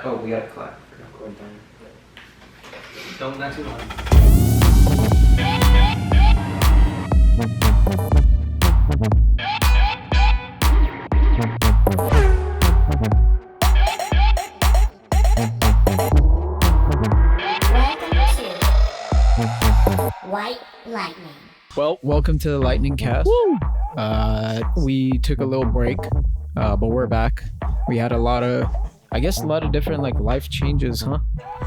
Oh, we gotta clap. Don't not too long. White Lightning. Well, welcome to the Lightning Cast. We took a little break, but we're back. We had a lot of different life changes, huh?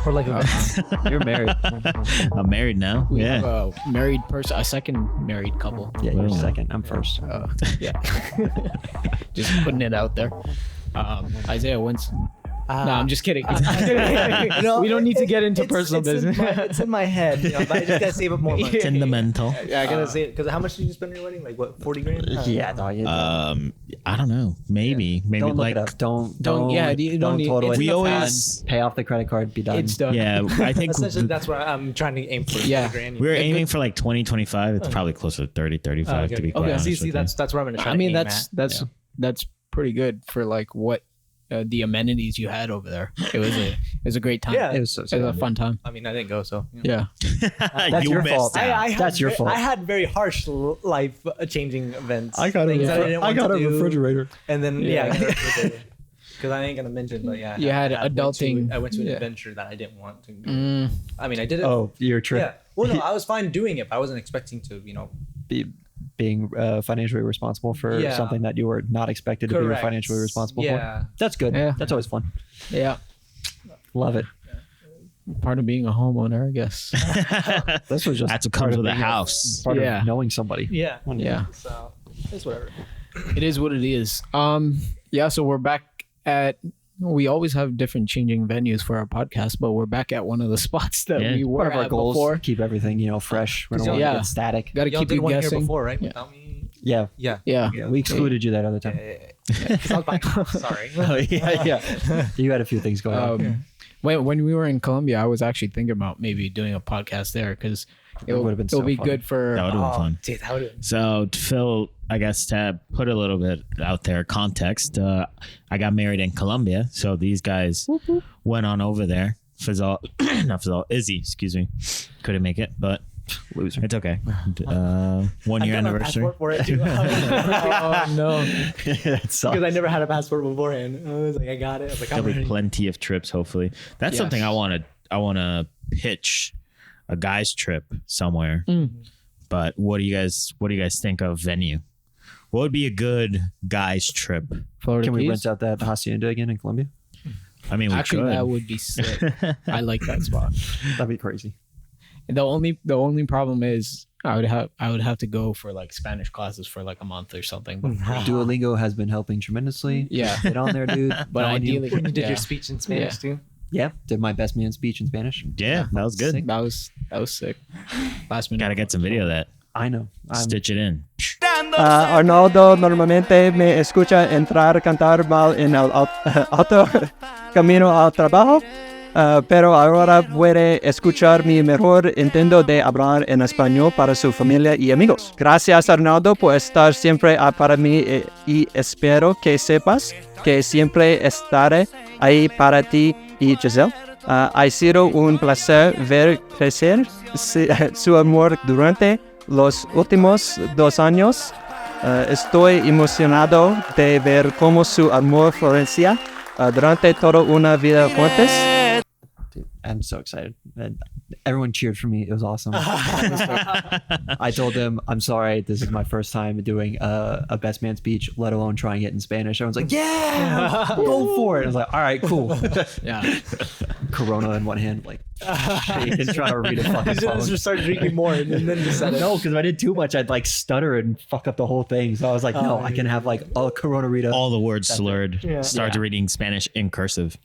Or like You're married. I'm married now. We Yeah. have a married person, a second married couple. Yeah, you're Wow. second. I'm first. Yeah. Just putting it out there. Isaiah Winston. No, I'm just kidding. No, we don't need to get into it's- personal it's business. It's in my head, but I just gotta save up more money. Sentimental. Yeah, I gotta save because how much did you spend on your wedding? Like what, 40 grand? Yeah, no, you I don't know. Maybe don't look like it up. Don't. Yeah, you don't need- total it's it. we in the always Pay off the credit card. Be done. It's done. yeah. I think Essentially, that's what I'm trying to aim for. Yeah. 40 grand. we're aiming for like 2025. It's probably closer to 30, 35 to be quite Okay, honest see, with you. that's where I'm gonna try. I mean, to aim that's at. that's pretty good for like what the amenities you had over there. It was a great time. Yeah. It was so It was a fun time. I mean, I didn't go, so Yeah. That's You your missed fault. out. I had That's your fault. I had very harsh life changing events. I got a things that I didn't want to do. refrigerator. And then Yeah. I got a refrigerator. Because I ain't gonna mention, but yeah, You had adulting. I went to an Yeah. adventure that I didn't want to. do. Mm, I mean, I did it. Oh, your trip. yeah. Well, no, I was fine doing it, but I wasn't expecting to. Being financially responsible for Yeah. something that you were not expected to Correct. be financially responsible Yeah. for. That's good. Yeah. That's always fun. yeah. Love it. Part of being a homeowner, I guess. This was just That's what part comes of with a being house. Part Yeah. of knowing somebody. Yeah. Yeah. So it's whatever. It is what it is. Yeah, so we're back at we always have different changing venues for our podcast, but we're back at one of the spots that Yeah. we were One of our at goals, before. keep everything, fresh. We don't want Yeah. to get static. Gotta Y'all keep did you one here guessing. before, right? Yeah. Without me. Yeah. Yeah. Yeah. We excluded you that other time. Sorry. Oh, yeah. You had a few things going on. When we were in Colombia, I was actually thinking about maybe doing a podcast there because It would've been it'll so be fun. good for That would have been fun. Dude, that would So, Phil, I guess to put a little bit out there context, I got married in Colombia. So these guys went on over there. Fazal, not Fazal, Izzy, excuse me, couldn't make it, but Loser. it's okay. 1 year anniversary. For it too. oh no. It sucks. Because I never had a passport beforehand. I was like, I got it. I was like, I'm There'll be ready. plenty of trips. Hopefully, that's Yes. something I want to pitch a guy's trip somewhere. But what do you guys think of venue? What would be a good guy's trip? Florida Can we Keys? rent out that hacienda again in Colombia? I mean, we Actually, could. that would be sick. I like that spot. That'd be crazy. The only problem is I would have to go for like Spanish classes for like a month or something. But Duolingo has been helping tremendously. yeah, Get on there, dude. but Telling you. ideally, When you did yeah. your speech in Spanish too. Yeah, did my best man speech in Spanish. Yeah, that was good. Sick. That was sick. Last minute. Gotta get some video of that. I know. Stitch it in. Arnaldo normalmente me escucha entrar cantar mal en el auto camino al trabajo, pero ahora puede escuchar mi mejor intento de hablar en español para su familia y amigos. Gracias Arnaldo por estar siempre para mí y espero que sepas que siempre estaré ahí para ti y Giselle. Ha sido un placer ver crecer su amor durante los últimos 2 años. Estoy emocionado de ver cómo su amor florecía durante toda una vida juntos. Dude, I'm so excited. And everyone cheered for me. It was awesome. I told them, I'm sorry, this is my first time doing a best man speech, let alone trying it in Spanish. Everyone's like, yeah, go for it. I was like, all right, cool. Yeah. Corona in one hand, like, and trying to read a fucking You phone. just start drinking more and then just said it. No, because if I did too much, I'd like stutter and fuck up the whole thing. So I was like, no, I can have like a Corona Rita. All the words slurred. Yeah. Start reading Spanish in cursive.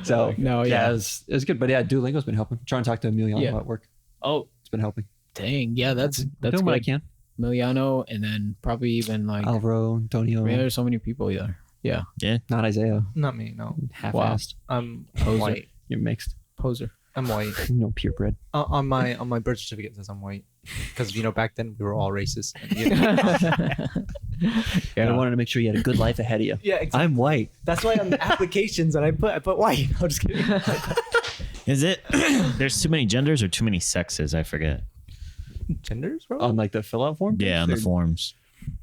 So No, yeah. it was good. But yeah, Duolingo's been helping. Trying to talk to Emiliano Yeah. at work. Oh, It's been helping. dang. Yeah, that's Doing what I good. can. Miliano, and then probably even like Alvaro, Antonio, man, there's so many people there. Yeah. not Isaiah. Not me, no. Half-assed. I'm Poser. white. You're mixed. Poser. I'm white. Purebred. On my birth certificate it says I'm white. because back then we were all racist. I wanted to make sure you had a good life ahead of you. Yeah, exactly. I'm white. That's why on the applications and I put white. I'm just kidding. Is it? There's too many genders or too many sexes? I forget. Genders, bro? On like the fill out form? Yeah, on the forms.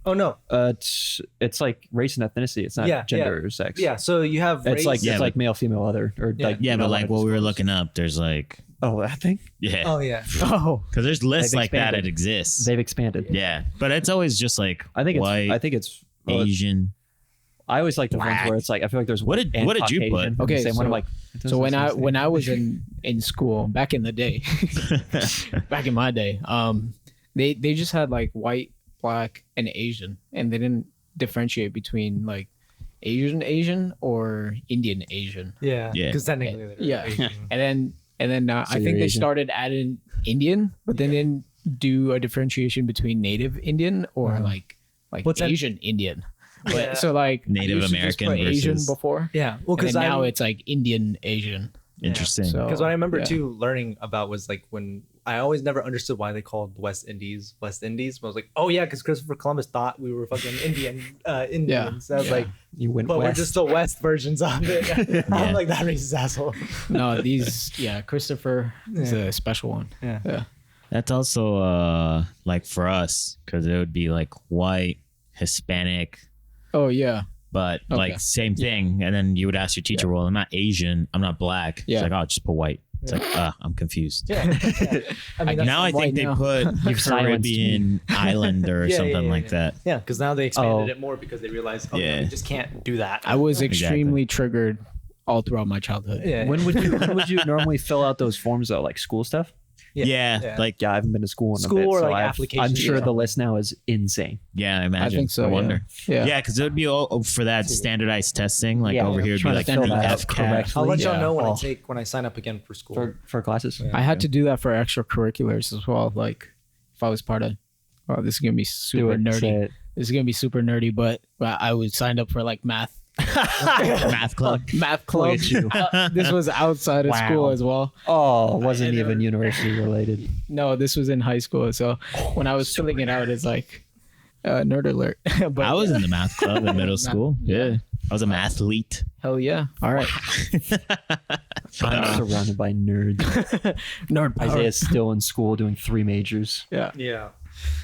Oh no. It's like race and ethnicity. It's not gender or sex. Yeah, so you have race. It's like Yeah, it's like male, female, other, or Yeah. like Yeah, but like what we were disclose. looking up, there's like that thing yeah, Oh yeah. Oh, because there's lists They've like that. expanded. It exists. they've expanded. Yeah, but it's always just like I think white, it's Asian. I always like the ones Black. where it's like I feel like there's What did and you put? Caucasian. Okay, Same one. so- I'm like, so when I was in school back in the day, back in my day, they just had like white, black, and Asian, and they didn't differentiate between like Asian or Indian Asian. Yeah. Yeah. Because technically they're Yeah. Asian. And then So I you're think they Asian. started adding Indian, but they didn't do a differentiation between Native Indian or like What's that? Asian Indian. But, Yeah. So like I Native used to just American put Asian versus- before. Yeah. Well, And because then now it's like Indian Asian. Interesting. So Because what I remember yeah. too learning about was like when I always never understood why they called West Indies West Indies. But I was like, oh yeah, because Christopher Columbus thought we were fucking Indians. I was Yeah. like, you went but we're west. just the West versions of it. I'm like that racist asshole. No, Christopher is a special one. Yeah. That's also like for us because it would be like white, Hispanic, Oh yeah. but Okay. like same thing. And then you would ask your teacher, "Well, I'm not Asian. I'm not black." Yeah. It's like, "Oh, just put white." It's like, I'm confused. Yeah. I mean, that's Now I white think they now. put silenced Caribbean island or Yeah, something yeah, like yeah. that. yeah, because now they expanded Oh. it more because they realized, oh, Yeah. we just can't do that. I was Exactly. extremely triggered all throughout my childhood. Yeah. when would you normally fill out those forms though, like school stuff? Yeah, like Yeah, I haven't been to school in School a bit, or, so like, I'm applications sure or the list now is insane. yeah, I imagine. I think so. I wonder. Yeah. Yeah, because it would be all for that standardized testing. Like Yeah, over here, it'd be trying to like fill that out FCAT. correctly. I'll let y'all Yeah. know when Oh. when I sign up again for school. For classes. Yeah. I had to do that for extracurriculars as well. Like if I was part of, oh, this is gonna be Do super it. Say nerdy. it. This is gonna be super nerdy, but I was signed up for like math Math club. club. at you. This was outside of Wow. school as well. Oh, it wasn't even university related. No, this was in high school. So when I was filling it out, it's like nerd alert. But I was in the math club in middle school. Yeah, I was a mathlete. hell yeah. All right, I'm surrounded by nerds. nerd power. Isaiah's still in school doing 3 majors. Yeah. Yeah.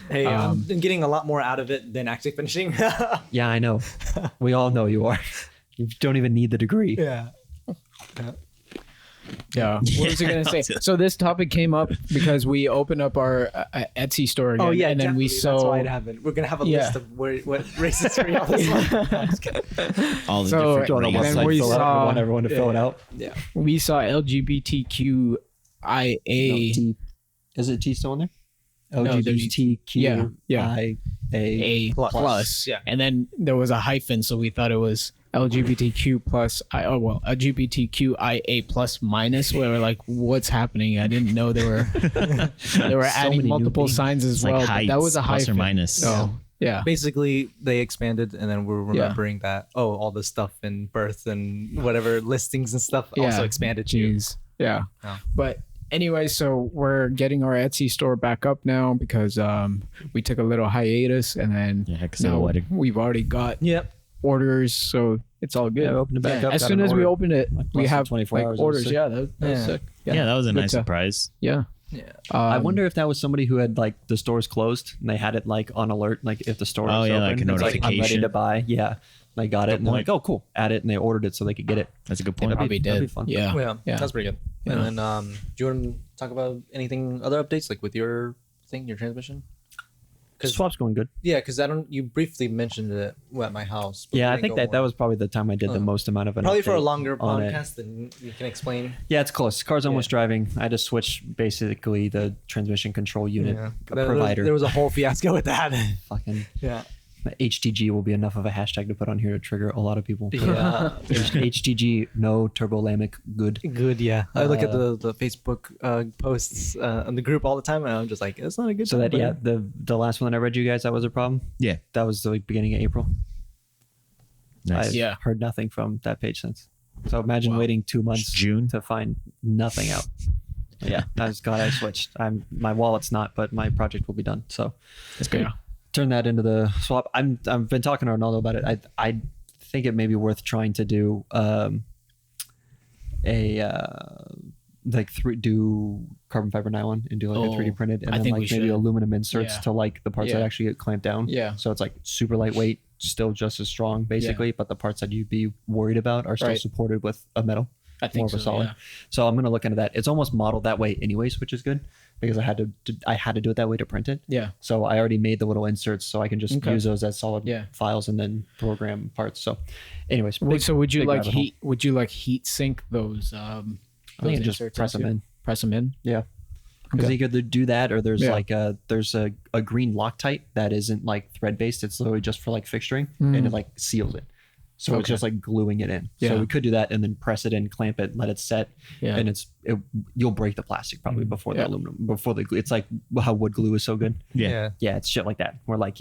Hey, I'm getting a lot more out of it than actually finishing. Yeah, I know. We all know you are. You don't even need the degree. yeah. Yeah. What was I gonna say? So this topic came up because we opened up our Etsy store again, Oh yeah, and then we definitely. That's saw. why it happened. We're gonna have a Yeah. list of what races for y'all this month. No, I'm just kidding. All the So, different Don't know what And races. then site we fill out. saw- I want everyone to fill it out. Yeah. We saw LGBTQIA. Is it T still in there? No, there's- LGBTQIA A plus. Yeah. And then there was a hyphen, so we thought it was LGBTQ plus LGBTQIA plus minus. We were like, what's happening? I didn't know they were adding many new multiple things. signs as It's well. like but heights, that was a plus hyphen. or minus. So yeah. Basically, they expanded, and then we're remembering that all the stuff in birth and whatever listings and stuff also expanded too. Jeez. Yeah. Yeah. But anyway, so we're getting our Etsy store back up now because we took a little hiatus, and then Yeah, because of the now wedding. we've already got Yep. orders, so it's all good. Yeah, we opened it back up. As got soon an as we order. open it, Like we less than have 24 like hours, that was orders. sick. Yeah, that was Yeah. sick. Yeah, that was a Good nice to- surprise. Yeah. Yeah. I wonder if that was somebody who had like the stores closed and they had it like on alert, like if the store Oh, was yeah, open, like a it's I'm ready notification. to buy. Yeah, they got it Good and they're point. like, oh, cool, add it, and they ordered it so they could get it. That's a good Yeah, point. Probably that'd be did. fun. Yeah. Yeah, Yeah. that's pretty good. Yeah. And then, do you want to talk about anything other updates, like with your thing, your transmission? Because swap's going good. Yeah, because you briefly mentioned it at my house. but Yeah, we I didn't think go that more. was probably the time I did the most amount of an Probably for a update longer on it. podcast, then you can explain. Yeah, it's close. Car's almost driving. I just switched basically the transmission control unit provider. There was a whole fiasco with that. Fucking Yeah. HTG will be enough of a hashtag to put on here to trigger a lot of people. Yeah. HTG, no turbolamic, good. Good, yeah. I look at the Facebook posts on the group all the time, and I'm just like, it's not a good. So time, that but- the last one that I read you guys, that was a problem. Yeah. That was the beginning of April. Nice. I've Yeah. heard nothing from that page since. So imagine waiting 2 months June. to find nothing out. Yeah, I was glad I switched. My wallet's not, but my project will be done. So That's good. turn that into the swap. I've been talking to Arnaldo about it. I think it may be worth trying to do do carbon fiber nylon and do like a 3D printed, and I then think like we maybe should. aluminum inserts Yeah. to like the parts that Yeah. actually get clamped down. Yeah. So it's like super lightweight, still just as strong basically, but the parts that you'd be worried about are still Right. supported with a metal. I think More of a so, solid. yeah. So I'm gonna look into that. It's almost modeled that way anyways, which is good because I had to do it that way to print it. Yeah. So I already made the little inserts, so I can just Okay. use those as solid Yeah. files and then program parts. So, anyways, So would you big like rabbit hole. heat? Would you like heat sink those? I think just inserts press them into? in. Press them in. Yeah. Because Okay. you could do that, or there's Yeah. like a green Loctite that isn't like thread based. It's literally just for like fixturing, and it like seals it. So it's Okay. just like gluing it in. Yeah. So we could do that and then press it in, clamp it, let it set, Yeah. and you'll break the plastic probably before the Yeah. aluminum, before the glue. It's like how wood glue is so good. Yeah. Yeah, it's shit like that. Where like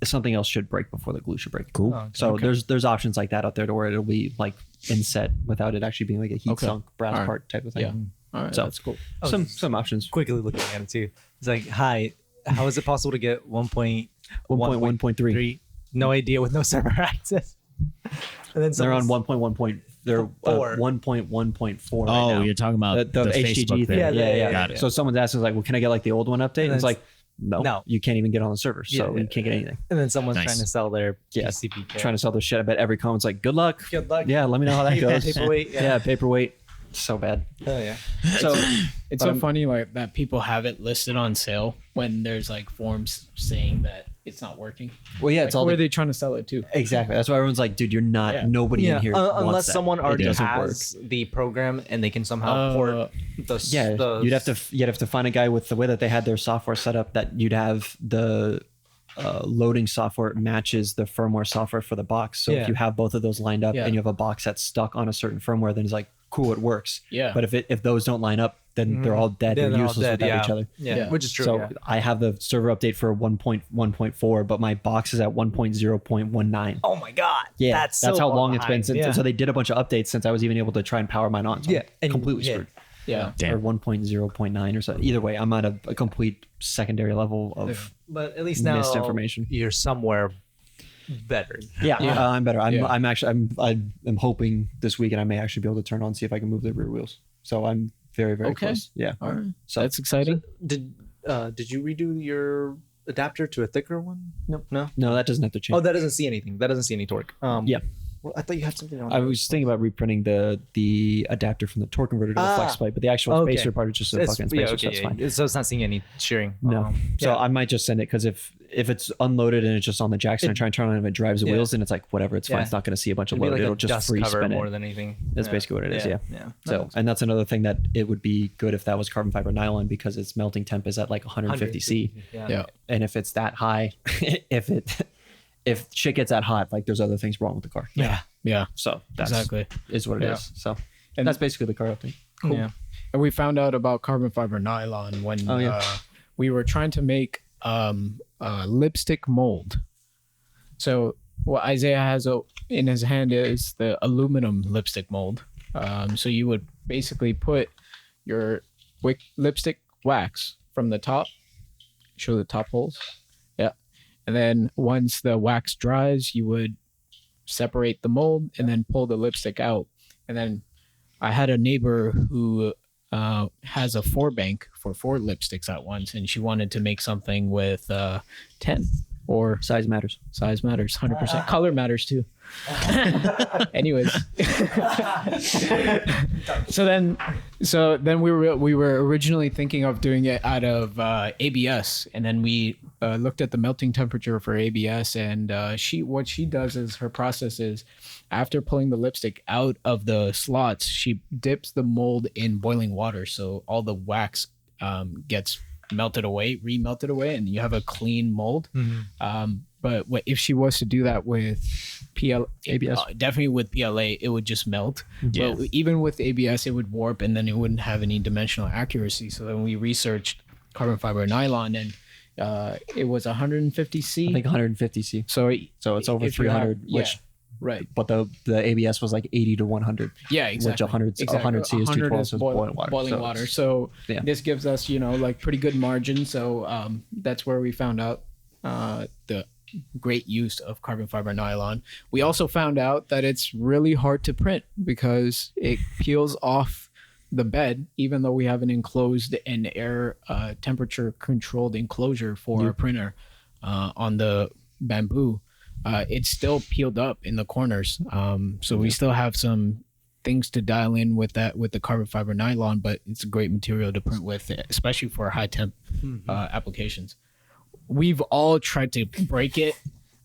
something else should break before the glue should break. Cool. Oh, So there's options like that out there to where it'll be like inset without it actually being like a heat Okay. sunk brass Alright. part type of thing. Yeah. All right. So- That's cool. Some options. Quickly looking at it too. It's like, hi, how is it possible to get 1.1.3. No idea with no server access. And then They're on someone's- 1.1. They're Four. 1.1.4 right Oh, now. you're talking about the Facebook HDG thing. thing. Yeah. Got it. So someone's asking like, well, can I get like the old one update? And it's then like, no, no. you can't even get on the server, so Yeah, you can't get anything. And then someone's Nice. trying to sell their Yeah, PCB kit. trying to sell their shit. I bet every comment's like, good luck. Good luck. Yeah, let me know how that goes. Paperweight. Yeah, paperweight. So bad. Oh yeah. So It's so funny like that people have it listed on sale when there's like forms saying that it's not working. well, yeah, it's Like, all where are they trying to sell it to? exactly. That's why everyone's like, dude, you're not. Yeah. Nobody in here wants unless that. someone It already doesn't has the program and they can somehow Uh, port the Yeah, the, you'd have to find a guy with the way that they had their software set up that you'd have the loading software matches the firmware software for the box. So Yeah. if you have both of those lined up Yeah. and you have a box that's stuck on a certain firmware, then it's like, cool, it works. Yeah. But if those don't line up, then they're all dead. Then They're they're all useless dead, without yeah. each other. Yeah. Yeah. Which is true. So yeah. I have the server update for 1.1.4, but my box is at 1.0.19. Oh my god. Yeah, That's that's so how far long it's been behind. since. Yeah. So they did a bunch of updates since I was even able to try and power mine on. So Yeah, I'm and- completely yeah. screwed. Yeah. Damn. Or 1.0.9 or so. Either way, I'm at a complete secondary level of But at least now misinformation. you're somewhere better. yeah. Yeah. I'm better. Yeah. I'm actually I'm hoping this weekend I may actually be able to turn on, see if I can move the rear wheels. So I'm very Okay. close. Yeah. All right. So That's exciting. Did you redo your adapter to a thicker one? No. no, that doesn't have to change. Oh, that doesn't see anything. That doesn't see any torque. Yeah. Well, I thought you had something on. I was thinking about reprinting the adapter from the torque converter to the flex plate, but the actual Okay. spacer part is just a It's- fucking spacer, so that's fine. So it's not seeing any shearing. No. So yeah. I might just send it because if it's unloaded and it's just on the jacks and I try and turn on it and it drives the Yeah. wheels, then it's like whatever, it's fine. Yeah. It's not going to see a bunch of It'd be load. like It'll a just dust free cover spin more it. than anything. That's basically what it is. Yeah. Yeah. So and that's another thing that it would be good if that was carbon fiber nylon because its melting temp is at like 150 C, Yeah. and if it's that high, if shit gets that hot, like there's other things wrong with the car. Yeah. Yeah. So that's Exactly. is what it Yeah. is. So And- that's basically the car update. Cool. Yeah. And we found out about carbon fiber nylon when Oh, yeah. we were trying to make a lipstick mold. So what Isaiah has in his hand is the aluminum lipstick mold. So you would basically put your lipstick wax from the top, show the top holes. Yeah. And then once the wax dries, you would separate the mold and then pull the lipstick out. And then I had a neighbor who has a 4-bank for 4 lipsticks at once, and she wanted to make something with 10 or Size matters. size matters, 100%. Color matters too. Anyways, so then we were originally thinking of doing it out of ABS, and then we looked at the melting temperature for ABS, and what she does is her process is after pulling the lipstick out of the slots, she dips the mold in boiling water, so all the wax gets remelted away, and you have a clean mold. But if she was to do that with ABS, definitely with PLA, it would just melt. Yeah. But even with ABS, it would warp, and then it wouldn't have any dimensional accuracy. So then we researched carbon fiber nylon, and it was 150 C. I think 150 C. So So it's over if you have- 300, which Right. but the ABS was like 80 to 100. Yeah, exactly. Which 100 C is 212, so it's boiling water. Boiling So, water. So yeah. this gives us, like pretty good margin. So that's where we found out the great use of carbon fiber nylon. We also found out that it's really hard to print because it peels off the bed, even though we have an enclosed and air temperature controlled enclosure for our printer on the bamboo. It's still peeled up in the corners. So we still have some things to dial in with the carbon fiber nylon, but it's a great material to print with, especially for high temp applications. We've all tried to break it.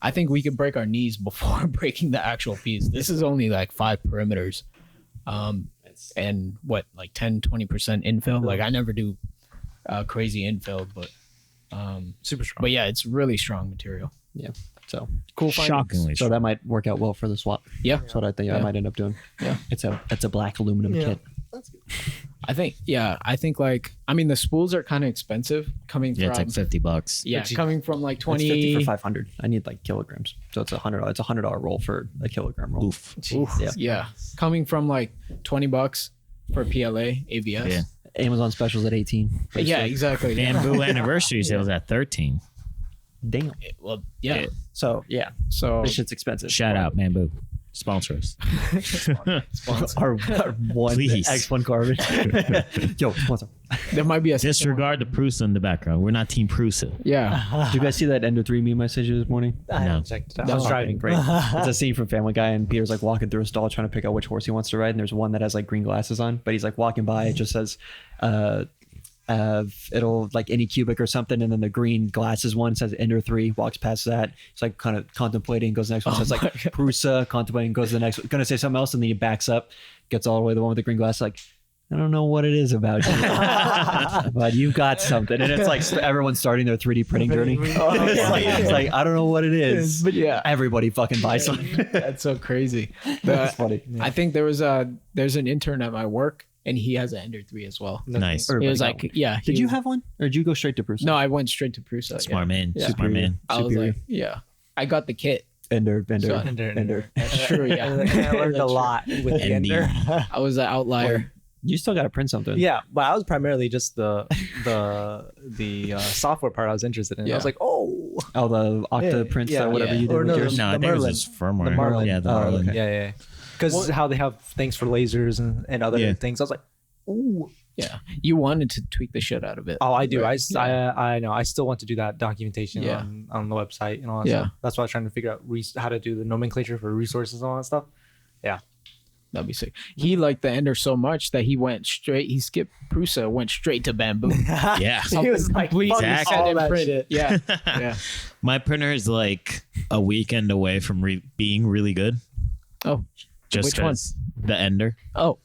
I think we could break our knees before breaking the actual piece. This is only like 5 perimeters. And what, like 10-20% infill? Like I never do crazy infill, but Super strong. but yeah, it's really strong material. Yeah. So Cool findings. Shockingly so that might work out well for the swap. Yeah. That's what I think I Yeah. might end up doing. Yeah. It's a black aluminum kit. That's good. I think the spools are kind of expensive coming Yeah, from it's like $50. coming from like It's 50 20 for 500. I need like kilograms. So it's $100. It's $100 roll for a kilogram roll. Oof. Yeah. yeah, coming from like $20 for PLA ABS. Yeah. Amazon specials at 18. Pretty Yeah, sick. exactly. Bamboo anniversary sales at 13. Damn. Well, yeah. So yeah, So this shit's expensive. Shout out Bamboo. Sponsor us. our one Please. X1 carbon. Yo, sponsor. there might be a Disregard the Prusa in the background. We're not Team Prusa. yeah. Did you guys see that Ender 3 meme I sent you this morning? I haven't checked it out. I was driving. Great. It's a scene from Family Guy, and Peter's like walking through a stall trying to pick out which horse he wants to ride, and there's one that has like green glasses on, but he's like walking by. It just says, it'll like any cubic or something, and then the green glasses one says Ender 3. Walks past that. He's like kind of contemplating. Goes to the next one. Says like Prusa. Contemplating. Goes to the next one. Gonna say something else, and then he backs up. Gets all the way to the one with the green glasses. Like, I don't know what it is about you, but you've got something. And it's like everyone's starting their 3D printing journey. It's like I don't know what it is, But yeah. everybody fucking buys some. That's so crazy. That's funny. I think there's an intern at my work, and he has an Ender 3 as well. Nice. Or It was like, like, yeah. did you have one, or did you go straight to Prusa? No, I went straight to Prusa. Smart man. Yeah. Smart man. I was Superior. like, yeah. I got the kit. Ender. Ender. That's true. Yeah. I learned a lot with the Indeed. Ender. I was an outlier. You still got to print something. Yeah, but I was primarily just the software part I was interested in. I Yeah. was like, oh, Oh, the Octa prints yeah, or whatever yeah. you did Or with no, yours. No, I The think it was Merlin. just firmware. The Merlin. Yeah, the Oh, Merlin. okay. yeah. Because how they have things for lasers and other Yeah. things. I was like, ooh. Yeah. You wanted to tweak the shit out of it. Oh, I do. Right. I know. I still want to do that documentation Yeah. on the website and all that Yeah. stuff. That's why I was trying to figure out how to do the nomenclature for resources and all that stuff. Yeah. That'd be sick. He liked the Ender so much that he skipped Prusa, went straight to Bamboo. Yeah. He was like, Complete fuck Exactly. all set and that print. shit. Yeah. Yeah. My printer is like a weekend away from being really good. Oh. Just Which one? 'cause the Ender. Oh.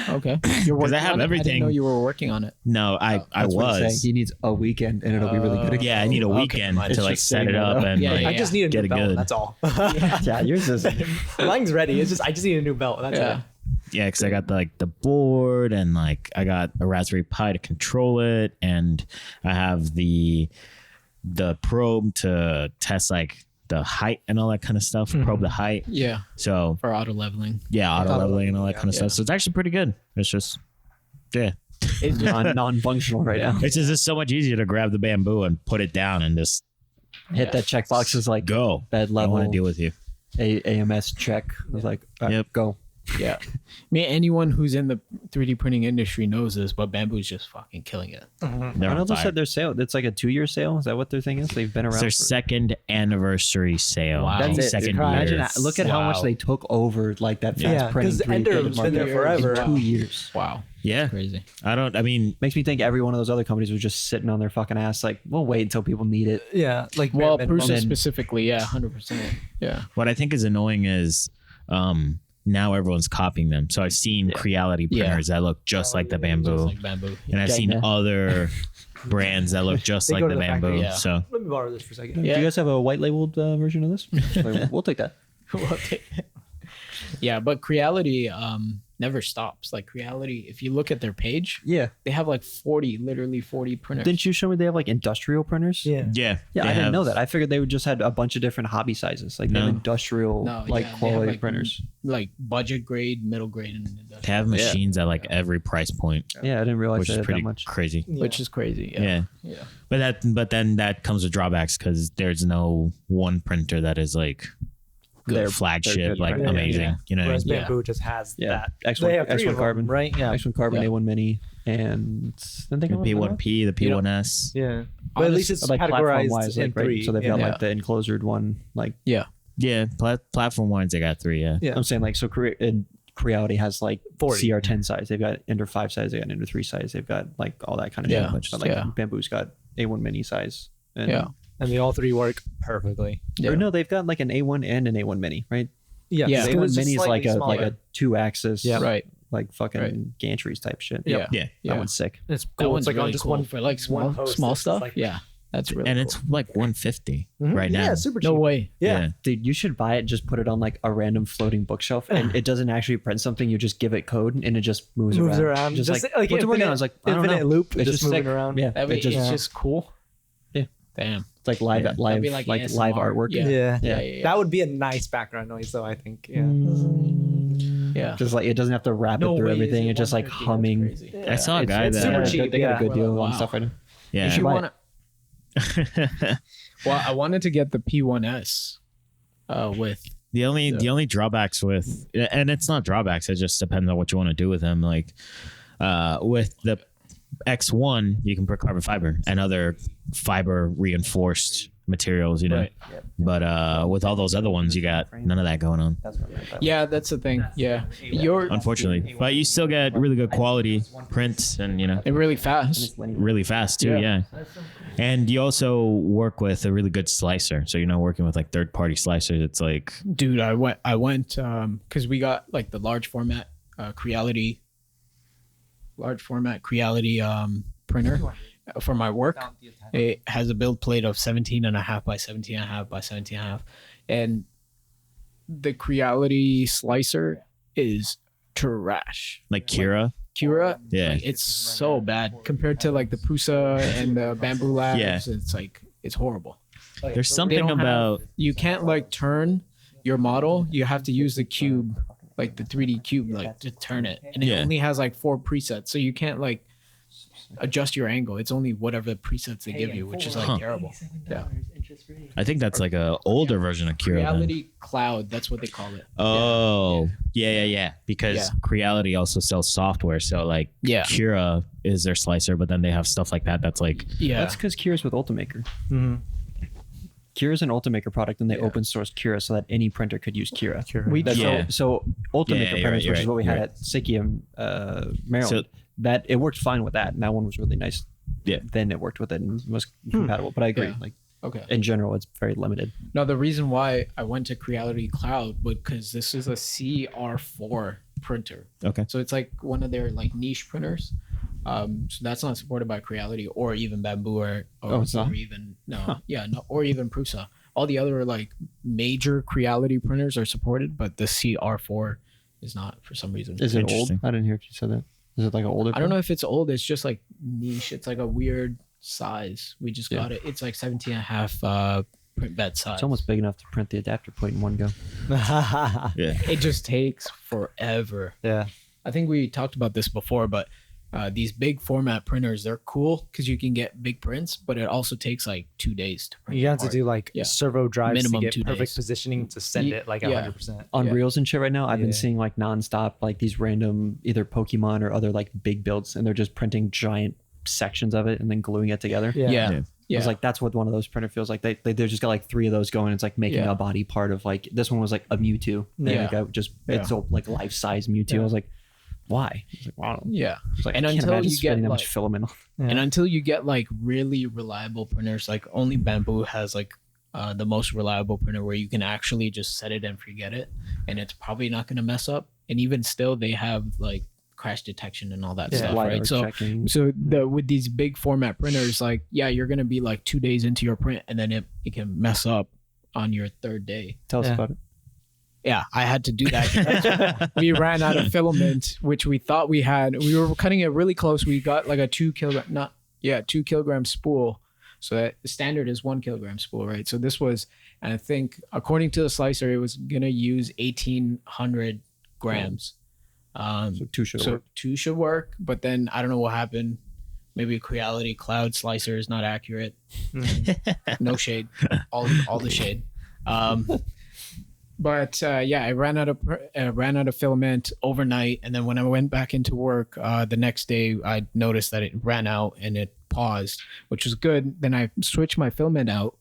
Okay. You're 'Cause working I have on it? I everything. didn't know you were working on it. No, I That's what he's saying. was. He needs a weekend, and it'll be really good. Yeah, I need a Okay. weekend It's to like just set sitting it there, up though. and Yeah, like I just need a get new it belt. good. That's all. Yeah, yours is. Mine's ready. It's just I just need a new belt. That's Yeah. it. Yeah, because I got like the board and like I got a Raspberry Pi to control it, and I have the probe to test like the height and all that kind of stuff. Probe the height. Yeah. So For auto leveling. yeah, auto leveling and all that kind of stuff. So it's actually pretty good. It's just yeah. It's non-functional right now. It's just so much easier to grab the bamboo and put it down and just Hit that checkbox is like go. bed I don't level. want to deal with you. AMS check. I was like, all right, Yep. go. Yeah. I mean, anyone who's in the 3D printing industry knows this, but Bamboo's just fucking killing it. They're on Arnaldos fire. said their sale. It's like a 2-year sale. Is that what their thing is? They've been It's around. their for- second anniversary sale. Wow. That's it. Second year. Imagine that. Look at how much Wow. they took over, like that fast Yeah, printing. 'cause 3D Ender printed has been there market forever. in 2 years. Wow. Yeah. Crazy. I mean, Makes me think every one of those other companies was just sitting on their fucking ass. Like, we'll wait until people need it. Yeah, like Well, bare minimum. Prusa then- specifically, yeah, 100%. Yeah. what I think is annoying is now everyone's copying them. So I've seen Creality Yeah. printers that look just like the Just Bamboo. like Bamboo. And I've Yeah, seen yeah. other brands that look just They like go the to the Bamboo. factory, yeah. So Let me borrow this for a second. Yeah. Do you guys have a white labeled version of this? We'll take that. We'll take it. Yeah, but Creality never stops. Like Creality, if you look at their page, Yeah. they have like literally 40 printers. Didn't you show me they have like industrial printers? Yeah. Yeah. Yeah, they I didn't have- know that. I figured they would just had a bunch of different hobby sizes, like they have No. industrial, No, like yeah, they have, quality like, printers. like budget grade, middle grade, and industrial, They have machines at like every price point, Yeah, I didn't realize which they is had pretty that much. crazy. which is crazy. Yeah. Yeah. But then that comes with drawbacks because there's no one printer that is like good They're flagship, good, like right? Yeah, amazing. yeah. You know what I Whereas mean? Yeah. Bamboo just has Yeah, that. X1, They have three X1 of them, Carbon, right? Yeah. X1 Carbon, Yeah. A1 Mini, and then they The go P1P, the You know- P1S. Yeah. But at least it's like categorized platform-wise, in like, right? three. So they've got Yeah. like the enclosured one, like Yeah, platform ones they got 3. Yeah. Yeah. I'm saying, like so. Creality has like 40. CR10 size. They've got Ender 5 size. They got Ender 3 size. They've got like all that kind of Yeah, shit. But like yeah. Bamboo's got A1 Mini size. And, Yeah. And they all three work perfectly. Yeah. Or no, they've got like an A1 and an A1 Mini, right? Yeah. Yeah. The So A1 it's just Mini is like slightly a like smaller. a 2-axis, Yeah. Right. like fucking Right. gantries type shit. Yeah. Yeah. That Yeah. one's sick. It's That cool. one's It's like really on just cool one for like one small post, small it's stuff. like- Yeah. That's really And cool. it's like 150 Mhm. right now. Yeah, super cheap. No way. Yeah. Dude, you should buy it. Just put it on like a random floating bookshelf, and it doesn't actually print something. You just give it code, and it just moves around. Just like what's it working on? It's like I don't infinite know. loop. It's just moving sick. around. Yeah, That'd it be, just it's just cool. Yeah. Damn. it's like live Yeah. live That'd be like, like live ASMR. artwork. Yeah. Yeah. Yeah. That would be a nice background noise, though. I think. Yeah. Yeah. Just like it doesn't have to wrap No it through way, is everything. it It's just like 150? That's humming. crazy. I saw a It's- guy it's that super yeah, cheap, They got a yeah. good deal Wow. on stuff right now. yeah. If you buy wanna, well, I wanted to get the P1S with The only drawbacks with, and it's not drawbacks, it just depends on what you want to do with them. Like with the X1, you can put carbon fiber and other fiber reinforced materials, you know. Right. But with all those other ones, you got none of that going on, yeah, that's the thing. Yeah, you're unfortunately. But you still get really good quality prints, and you know, and really fast. really fast too. Yeah. Yeah. And you also work with a really good slicer, so you're not working with like third-party slicers. It's like Dude, I went because we got like the large format Creality printer for my work. It has a build plate of 17.5 by 17.5 by 17.5, and the Creality slicer is trash. like Kira. Cura, Yeah. like, it's so bad compared to like the Prusa and the Bamboo Labs. Yeah. It's like it's horrible. There's They something don't have- about you can't like turn your model. You have to use the cube, like the 3D cube, like to turn it, and it Yeah. only has like 4 presets, so you can't like adjust your angle. It's only whatever presets they give you, which is like Huh. terrible. Yeah, I think that's like a older version of Kira. then. Reality Cloud, that's what they call it. Oh, yeah. Because Yeah. Creality also sells software, so like Yeah, Kira is their slicer, but then they have stuff like that. That's like yeah, That's because Cura's with Ultimaker. Mm-hmm. Cura's an Ultimaker product, and they Yeah. open sourced Cura so that any printer could use Cura. We That's Yeah. so Ultimaker Yeah, you're printers, right, which you're is what we right, had you're at Sikium, Maryland. So- that it worked fine with that, and that one was really nice. Yeah. Then it worked with it and was compatible. But I agree, Yeah. like okay. in general, it's very limited. No, the reason why I went to Creality Cloud was because this is a CR4 printer. okay. So it's like one of their like niche printers. So that's not supported by Creality or even Bamboo or it's not? or even or even Prusa. All the other like major Creality printers are supported, but the CR4 is not for some reason. Is it old? Interesting. I didn't hear if you said that. Is it like an older? I don't know if it's old. It's just like niche. It's like a weird size. We just Yeah. got it. It's like 17 and a half print bed size. It's almost big enough to print the adapter plate in one go. Yeah. It just takes forever. Yeah. I think we talked about this before, but these big format printers, they're cool because you can get big prints, but it also takes like 2 days to print. You have to part. do like Yeah. servo drives Minimum to get 2 perfect days. positioning to send it like Yeah. 100%. On Yeah. reels and shit right now, I've been Yeah. seeing like nonstop like these random either Pokemon or other like big builds, and they're just printing giant sections of it and then gluing it together. Yeah. Yeah. Yeah. I was like, that's what one of those printer feels like. They just got like 3 of those going. It's like making Yeah. a body part of like this one was like a Mewtwo. They Yeah. like a, just it's Yeah. a like life size Mewtwo. Yeah. I was like, why? I was like, wow. Yeah. It's like, And I can't until imagine you spending get, that much like- filament on. And until you get like really reliable printers, like only Bamboo has like the most reliable printer where you can actually just set it and forget it, and it's probably not going to mess up. And even still, they have like crash detection and all that Yeah. stuff, LiDAR right? So checking. with these big format printers, like you're gonna be like 2 days into your print, and then it can mess up on your 3rd day. Tell us Yeah. about it. Yeah, I had to do that. We ran out of filament, which we thought we had. We were cutting it really close. We got like a 2 kilogram spool. So that the standard is 1 kilogram spool, right? So this was, and I think according to the slicer, it was gonna use 1,800 grams. So 2 should work. 2 should work, but then I don't know what happened. Maybe Creality Cloud Slicer is not accurate. No shade, all the shade. But I ran out of filament overnight, and then when I went back into work the next day, I noticed that it ran out and it paused, which was good. Then I switched my filament out,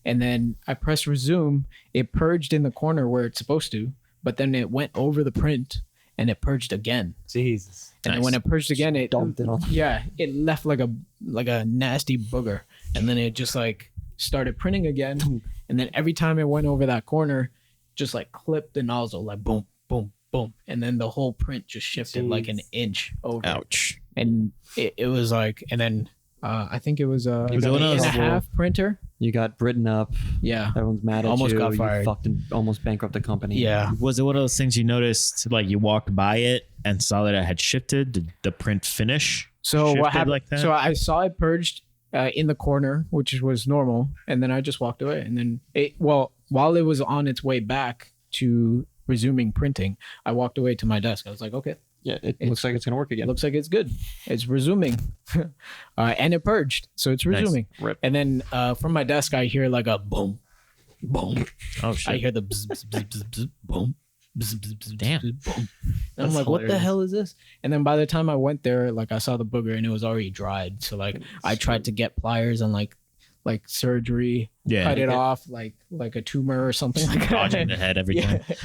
and then I pressed resume. It purged in the corner where it's supposed to, but then it went over the print and it purged again. Jesus. And then when it purged again, it dumped it on. Yeah, it left like a nasty booger, and then it just like started printing again. And then every time it went over that corner, just like clipped the nozzle, like boom, boom, boom, and then the whole print just shifted like an inch over. Ouch. And it was like, and then I think it was a Was it one of those 8.5 printer. You got written up. Yeah, Everyone's mad at Almost you. got fired. You fucked and almost bankrupt the company. yeah. Was it one of those things you noticed, like you walked by it and saw that it had shifted? Did the print finish? So shifted what happened? like that? So I saw it purged in the corner, which was normal, and then I just walked away. And then while it was on its way back to resuming printing, I walked away to my desk. I was like, okay, Yeah, it looks like it's gonna work it again. looks like it's good. It's resuming, and it purged, so it's Nice. resuming. Rip. And then from my desk, I hear like a boom, boom. Oh I shit. hear the bzz, bzz, bzz, bzz, bzz, boom. Bzz, bzz, bzz, Damn. bzz, boom. And I'm That's like, what the hilarious. hell is this? And then by the time I went there, like I saw the booger and it was already dried. So like I tried to get pliers and like surgery, Yeah. cut it off like a tumor or something like that. Dodging the head every time. Yeah.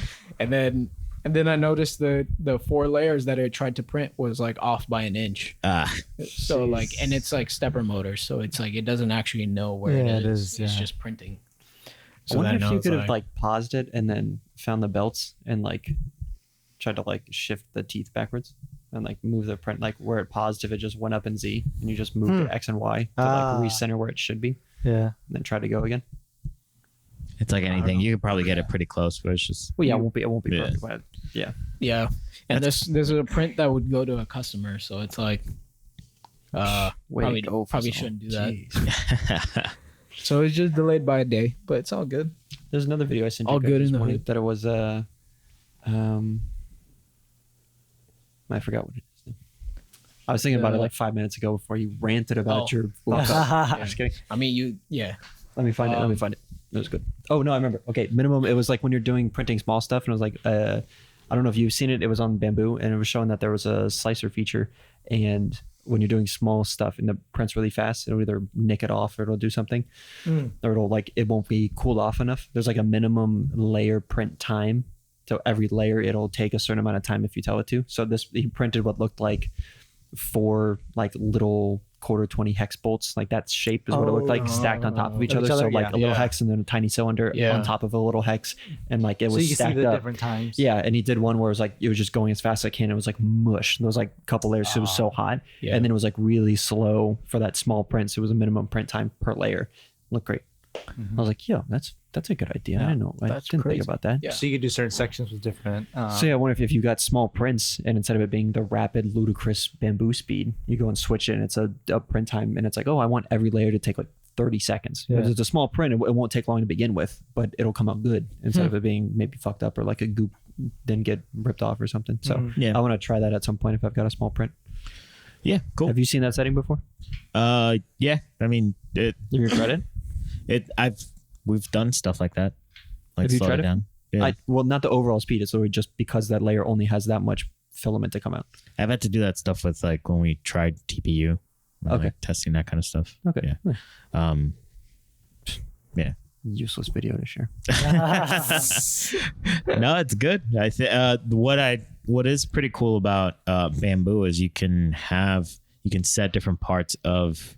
And then I noticed the 4 layers that it tried to print was like off by an inch. Ah, So like, and it's like stepper motor, so it's like it doesn't actually know where Yeah, it it is. is, It's yeah. just printing. I wonder then if I you was could have like paused it and then found the belts and like tried to like shift the teeth backwards and like move the print like where it paused if it just went up in Z and you just moved the X and Y to Ah. like recenter where it should be Yeah. and then try to go again. it's like anything. You could probably get it pretty close, but it's just Well, yeah, it won't be Yeah. perfect, but yeah. Yeah, and this is a print that would go to a customer, so it's like, Way to go, probably Fazal. shouldn't do that. Jeez. So it's just delayed by a day, but it's all good. There's another video I sent you All guys good this in the morning hood. that it was I forgot what it is now. I was thinking about it like 5 minutes ago before you ranted about Oh. your laptop. Just kidding. I mean, Let me find it. Let me find it. It was good. Oh no, I remember. Okay, minimum. It was like when you're doing printing small stuff, and it was like I don't know if you've seen it. It was on Bamboo, and it was showing that there was a slicer feature, and when you're doing small stuff and the prints really fast, it'll either nick it off or it'll do something, or it'll like it won't be cooled off enough. There's like a minimum layer print time. So every layer it'll take a certain amount of time if you tell it to. So he printed what looked like 4 like little quarter 20 hex bolts, like that shape is what it looked like, stacked on top of each other. So like a little hex and then a tiny cylinder on top of a little hex, and like it So was you can see stacked the up. different times. Yeah, and he did one where it was like it was just going as fast as I can. It was like mush. There was like a couple layers, so it was so hot, Yeah. and then it was like really slow for that small print. So it was a minimum print time per layer. Looked great. I was like, yo, that's a good idea. I didn't know. I That's didn't crazy. think about that. Yeah. So you could do certain sections with different. So yeah, I wonder if you got small prints and instead of it being the rapid, ludicrous Bamboo speed, you go and switch it and it's a print time and it's like, oh, I want every layer to take like 30 seconds. Yeah. Because it's a small print, it won't take long to begin with, but it'll come out good instead of it being maybe fucked up or like a goop didn't get ripped off or something. So Yeah. I want to try that at some point if I've got a small print. yeah, cool. Have you seen that setting before? Yeah. I mean, Have you tried it? we've done stuff like that. Like Have you slow tried it it? down. Yeah. Well, not the overall speed. It's literally just because that layer only has that much filament to come out. I've had to do that stuff with like when we tried TPU, Okay. like testing that kind of stuff. Okay. Yeah. Yeah. Useless video to share. No, it's good. I think what is pretty cool about Bamboo is you can set different parts of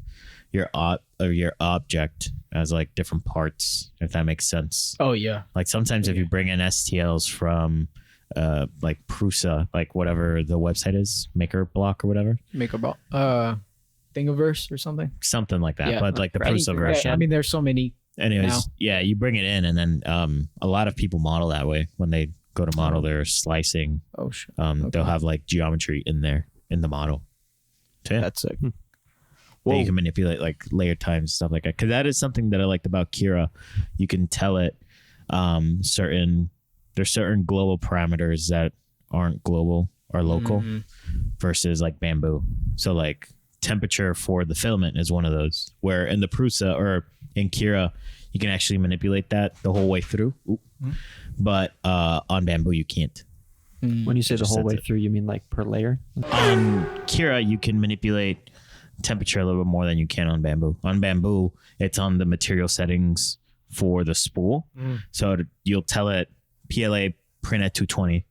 your object as like different parts, if that makes sense. Oh yeah. Like sometimes if you bring in STLs from like Prusa, like whatever the website is, Maker Block or whatever, Make a Thingiverse or something. something like that. Yeah. But like the Prusa version. I mean, there's so many. Anyways, now. yeah, you bring it in, and then a lot of people model that way when they go to model, they're slicing. Oh shit. They'll have like geometry in there in the model. So, yeah. That's sick. That you can manipulate like layer times, stuff like that. Because that is something that I liked about Kira. You can tell it there's certain global parameters that aren't global or local versus like bamboo. So like temperature for the filament is one of those, where in the Prusa or in Kira you can actually manipulate that the whole way through. But on bamboo you can't. When you say the whole way through, you mean like per layer? On Kira you can manipulate temperature a little bit more than you can on bamboo. On bamboo it's on the material settings for the spool. So you'll tell it PLA print at 220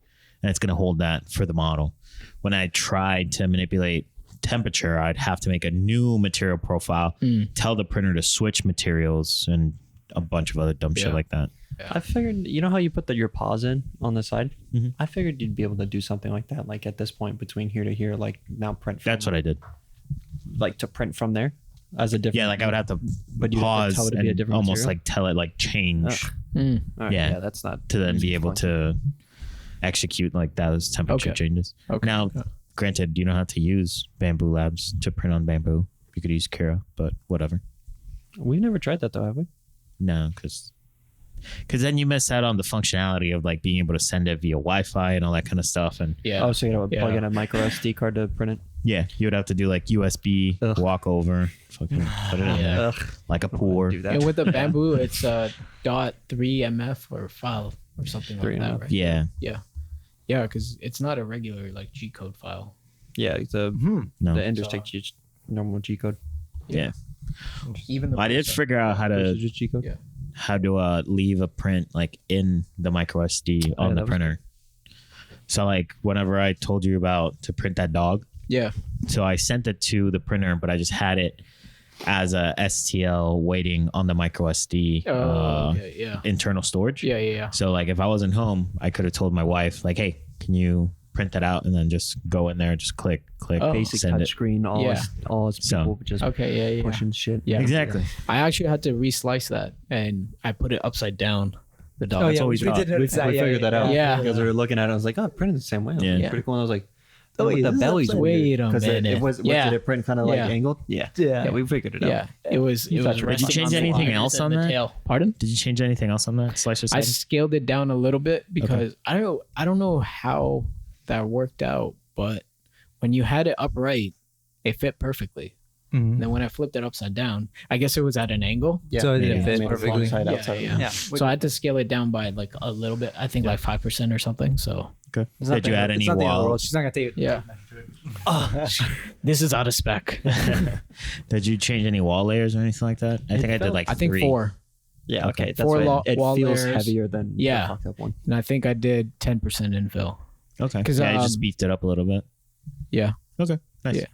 and it's going to hold that for the model. When I tried to manipulate temperature, I'd have to make a new material profile, tell the printer to switch materials and a bunch of other dumb shit like that. I figured, you know how you put your pause in on the side? I figured you'd be able to do something like that, like at this point between here to here, like now print. That's what I did. Like to print from there as a different. Yeah, like I would have to but you'd have to pause tell it to be a and different almost material? like tell it like change All right, yeah. that's not to then be able fun. to execute like those temperature changes. Okay. Now, granted, you know how to use Bamboo Labs to print on bamboo. You could use Kira, but whatever. We've never tried that though, have we? No, because then you miss out on the functionality of like being able to send it via Wi-Fi and all that kind of stuff. And Yeah. Oh, so you gotta plug Yeah. in a micro SD card to print it? yeah, you would have to do like USB Ugh. walk over, fucking put it in there Ugh. like a I don't wanna pour. do that. And with the bamboo, it's .3 MF or file or something like 3 that, MF. right? Yeah, Yeah, because it's not a regular like G code file. Yeah, the no, Enders take normal G code. yeah. Even the I did figure out how to Just G code. Yeah. leave a print like in the micro SD on yeah, the that was printer. So like whenever I told you about to print that dog, Yeah. so I sent it to the printer, but I just had it as a STL waiting on the micro SD yeah. internal storage. Yeah. So like if I wasn't home, I could have told my wife like, hey, can you print that out and then just go in there and just click, Oh. Basic send touch it. screen. All Yeah. us So- people just Okay, yeah. pushing shit. Yeah. Exactly. I actually had to reslice that and I put it upside down. The dog. Oh That's yeah, what we we thought. did notice that. We figured that out. Yeah. Because we were looking at it, I was like, oh, it printed the same way. Yeah. Yeah. Pretty cool. And I was like, Oh, oh, wait, the this is belly's upside- weird. Wait a 'Cause minute. It was, Yeah. did it print kind of like Yeah. angled? Yeah. Yeah. Yeah, we figured it out. Yeah, it was. You It thought was you were Did you resting change on the anything wires else and on the that? tail. Pardon? Did you change anything else on that slicer I side? scaled it down a little bit because I don't know how that worked out, but when you had it upright, it fit perfectly. And then when I flipped it upside down, I guess it was at an angle. So it didn't Yeah. fit Made it perfectly. alongside Yeah, outside. yeah. Yeah. So I had to scale it down by like a little bit. I think like 5% or something. So Okay. It's not Did you the- add it's any not the end of the wall? world. She's not gonna take it. yeah. This is out of spec. Did you change any wall layers or anything like that? I think I did felt- like I think 3. 4. Yeah, okay. That's Four why it wall feels layers. heavier than Yeah. the fucked up one. And I think I did 10% infill. Okay. 'Cause, Yeah, I just beefed it up a little bit. Yeah. Okay. Nice.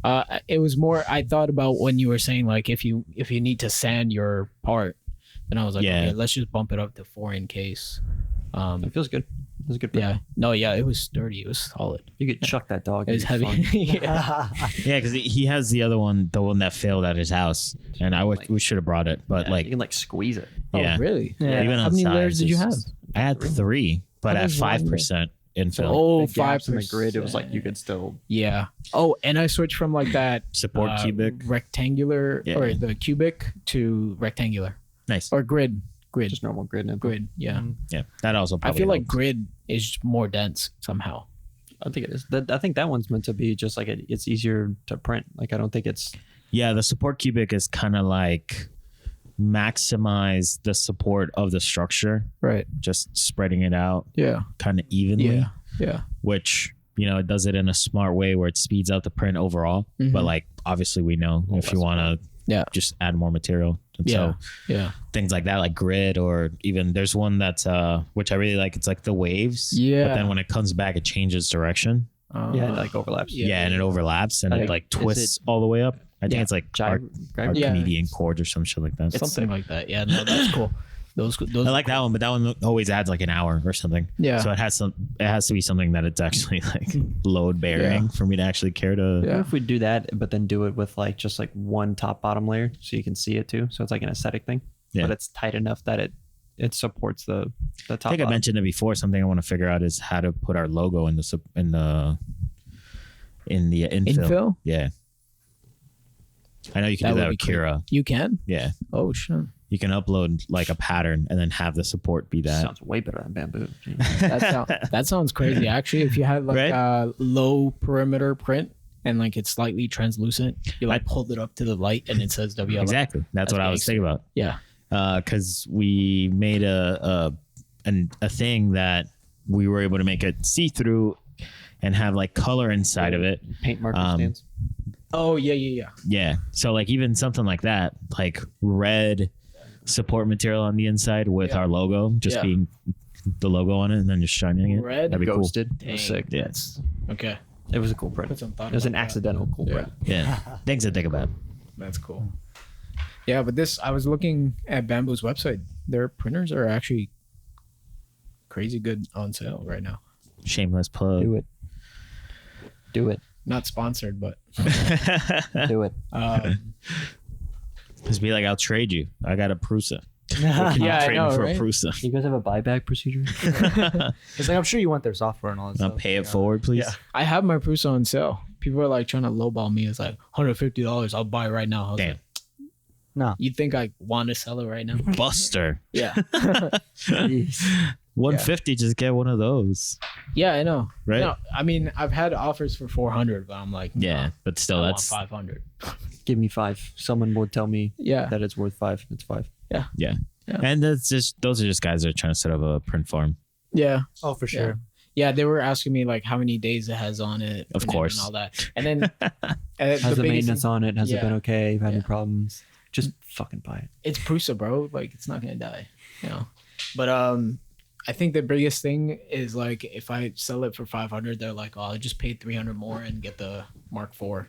Yeah. It was more. I thought about when you were saying like if you need to sand your part, then I was like, Yeah. okay, let's just bump it up to 4 in case. It feels good. It was a good print. Yeah. No. Yeah. It was sturdy. It was solid. You could chuck that dog. It was it'd be heavy. fun. yeah. Yeah, because he has the other one, the one that failed at his house, and we should have brought it, but Yeah, like, you can like squeeze it. yeah, Oh, really? Yeah. even How on many size, layers did you it's- have? I had 3, but How at does one 5% infill. Oh, The gaps in the grid. It 5%. was like you could still. Yeah. Oh, and I switched from like that Support cubic. rectangular Yeah. or the cubic to rectangular Nice. or grid. Just normal grid. And Grid. Yeah. Yeah, that also I probably feel like helps. grid is more dense somehow. I think it is. I think that one's meant to be just like it's easier to print. Like I don't think it's. Yeah, the support cubic is kind of like maximize the support of the structure, Right. just spreading it out Yeah. kind of evenly, Yeah. Yeah. which, you know, it does it in a smart way where it speeds out the print overall. Mhm. But like, obviously we know if you want to Yeah. just add more material. And Yeah. so Yeah. things like that, like grid, or even there's one that's which I really like. It's like the waves. Yeah. But then when it comes back, it changes direction. Yeah, it like overlaps. Yeah, and it overlaps and I it think- like is twists all the way up. I think Yeah. it's like Yeah. Archimedean chords or some shit like that. Something like that. Yeah. No, that's cool. Those. I like that one, but that one always adds like an hour or something. Yeah. So it has to be something that it's actually like load bearing for me to actually care to. Yeah. What if we do that, but then do it with like just like one top bottom layer so you can see it too? So it's like an aesthetic thing, Yeah. but it's tight enough that it supports the top. I think I bottom. mentioned it before. Something I want to figure out is how to put our logo in the infill. Infill? Yeah. I know you can That do that would with be cool. Kira. You can? Yeah. Oh, shit. You can upload like a pattern and then have the support be that. Sounds way better than bamboo. That sounds crazy. Actually, if you had like Right? a low perimeter print and like it's slightly translucent, you like hold it up to the light and it says WLF. Exactly. That's what I was thinking about. Yeah. Because we made a thing that we were able to make it see through and have like color inside of it. Paint marker stands. Oh, yeah. Yeah. So like even something like that, like red support material on the inside with our logo, just being the logo on it and then just shining it. Red That'd be Ghosted. Dang. It was sick. Yeah. Okay. It was a cool print. Put some thought It was an about that. accidental cool Yeah. print. Cool. Yeah. Things to think about. That's cool. Yeah, but I was looking at Bamboo's website. Their printers are actually crazy good on sale right now. Shameless plug. Do it. Do it. Not sponsored, but Do it. Just be like, I'll trade you. I got a Prusa. yeah, I Trade know, me for right? a Prusa. You guys have a buyback procedure? It's like I'm sure you want their software and all that I'll stuff. pay it forward, please. Yeah. I have my Prusa on sale. People are like trying to lowball me. It's like $150. I'll buy it right now. I was Damn. like, No. you think I want to sell it right now? Buster. Yeah. Jeez. 150, just get one of those. Yeah, I know. Right? No, I mean, I've had offers for 400, but I'm like, Yeah, nah, but still, I want that's 500. Give me 5. Someone would tell me Yeah. that it's worth 5. It's 5. yeah. And that's just those are just guys that are trying to set up a print farm. Yeah. Oh, for sure. Yeah, they were asking me like how many days it has on it. Of and course. all that. And then Has the maintenance on it? Has it Yeah. been okay? You've had any Yeah. problems? Just fucking buy it. It's Prusa, bro. Like it's not gonna die, you know. But I think the biggest thing is like if I sell it for 500, they're like, oh, I just paid 300 more and get the Mark IV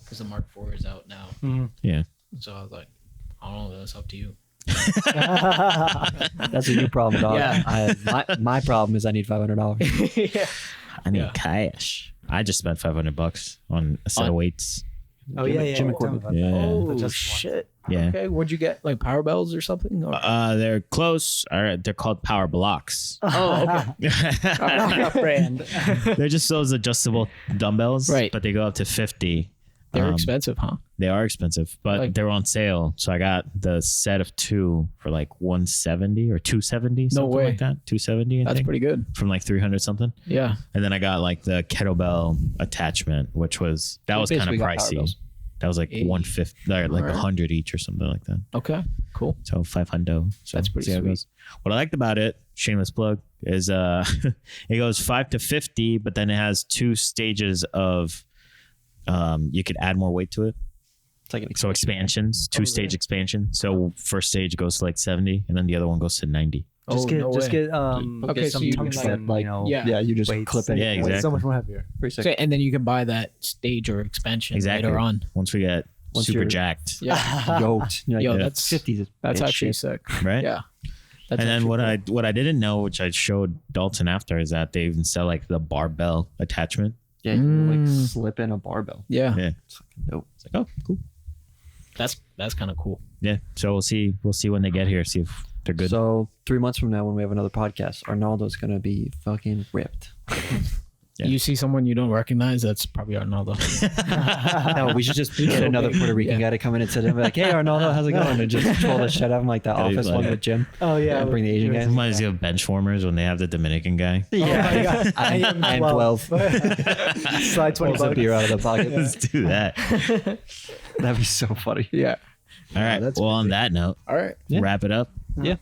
because the Mark IV is out now. Mm-hmm. Yeah. So I was like, I don't know. That's up to you. That's a new problem, dog. Yeah. My problem is I need $500. Yeah. I need Yeah. cash. I just spent $500 on a set of weights. Oh, yeah. Gym Tell me equipment. about that. Yeah. Oh The just shit. Yeah. Okay, what'd you get? Like power bells or something? Or- They're close. All right, they're called power blocks. oh, okay. Brand. They're just those adjustable dumbbells, Right. but they go up to 50. They're expensive, huh? They are expensive, but Like- they're on sale. So I got the set of 2 for like 170 or 270, something way. like that. 270, I That's think, pretty good. from like 300 something. Yeah. And then I got like the kettlebell attachment, which was kind of basically got pricey. barbells. That was like Hey. 150, like Alright. 100 each or something like that. Okay. Cool. So 500. So That's pretty see how it sweet. goes. What I liked about it, shameless plug, is it goes 5 to 50, but then it has 2 stages of you could add more weight to it. It's like an So expansions, 2-stage expansion. So first stage goes to like 70, and then the other one goes to 90. Just get, no way. okay, Okay, some so you can, tungsten, like, Yeah. Yeah, you just weights clip it. and Yeah, it's exactly. so much more heavier. Pretty sick. So, and then you can buy that stage or expansion Exactly. later on. Once we get Once super you're- jacked, Yeah. Yoked. You're like, Yo, yeah, that's 50s. That's bitch actually shit. sick. right? Yeah. That's And then actually what I didn't know, which I showed Dalton after, is that they even sell like the barbell attachment. Yeah, you can, like Mm. slip in a barbell. Yeah. Yeah. It's fucking dope. It's like, oh, cool. That's kind of cool. Yeah. So we'll see when they get here, see if they're good. So 3 months from now, when we have another podcast, Arnaldo's gonna be fucking ripped. Yeah. You see someone you don't recognize, that's probably Arnaldo. No, we should just get another Puerto Rican guy to come in and sit in and be like, "Hey, Arnaldo, how's it going?" And just troll the shit out of him like that Yeah, he's office like- one with Jim. Oh, yeah. And bring the Asian guys. Reminds me of bench warmers when they have the Dominican guy. Oh, my God. I am 12. Slide 20 Pulls a bucks. beer out of the pocket. Let's do that. That'd be so funny. Yeah. All right. that's Well, on that note, All right. wrap it up. Yeah.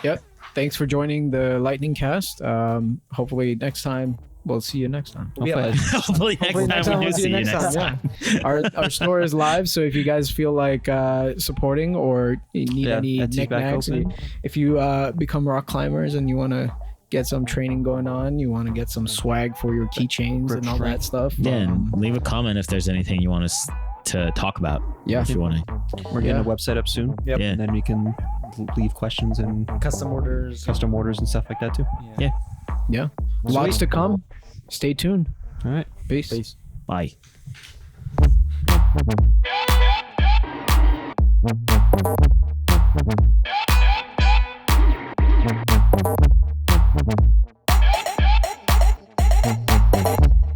Yep. Thanks for joining the Lightning Cast. Hopefully next time we'll see you next time. Yeah. Hopefully next time we do see you next time. Yeah. Our store is live, so if you guys feel like supporting or you need Yeah, any Etsy's back knickknacks, open. if you become rock climbers and you want to get some training going on, you want to get some swag for your keychains and all that stuff. Yeah, and leave a comment if there's anything you want us to talk about. Yeah. If you want to. We're getting Yeah. a website up soon. Yep. Yeah. And then we can leave questions and Custom orders. custom orders and stuff like that too. Yeah. Lots to come. Stay tuned. All right. Peace. Bye.